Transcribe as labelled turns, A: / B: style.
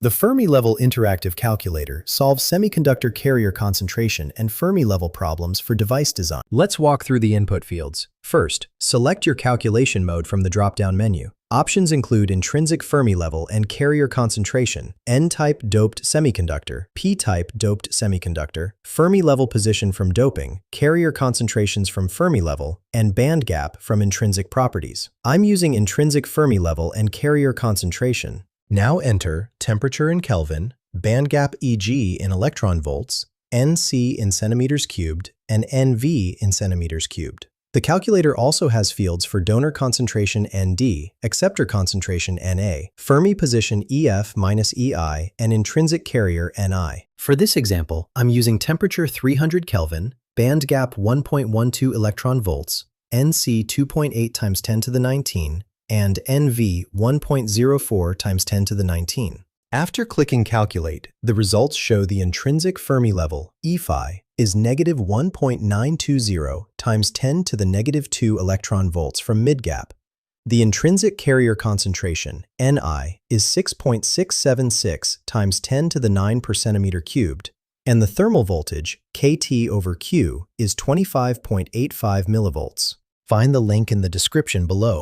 A: The Fermi Level Interactive Calculator solves semiconductor carrier concentration and Fermi level problems for device design. Let's walk through the input fields. First, select your calculation mode from the drop-down menu. Options include intrinsic Fermi level and carrier concentration, N-type doped semiconductor, P-type doped semiconductor, Fermi level position from doping, carrier concentrations from Fermi level, and band gap from intrinsic properties. I'm using intrinsic Fermi level and carrier concentration. Now enter temperature in Kelvin, band gap Eg in electron volts, Nc in centimeters cubed, and Nv in centimeters cubed. The calculator also has fields for donor concentration Nd, acceptor concentration Na, Fermi position Ef-Ei, and intrinsic carrier Ni. For this example, I'm using temperature 300 Kelvin, band gap 1.12 electron volts, Nc 2.8 times 10 to the 19, and Nv 1.04 times 10 to the 19. After clicking Calculate, the results show the intrinsic Fermi level, EFI, is negative 1.920 times 10 to the negative 2 electron volts from mid-gap. The intrinsic carrier concentration, Ni, is 6.676 times 10 to the 9 per centimeter cubed, and the thermal voltage, Kt over Q, is 25.85 millivolts. Find the link in the description below.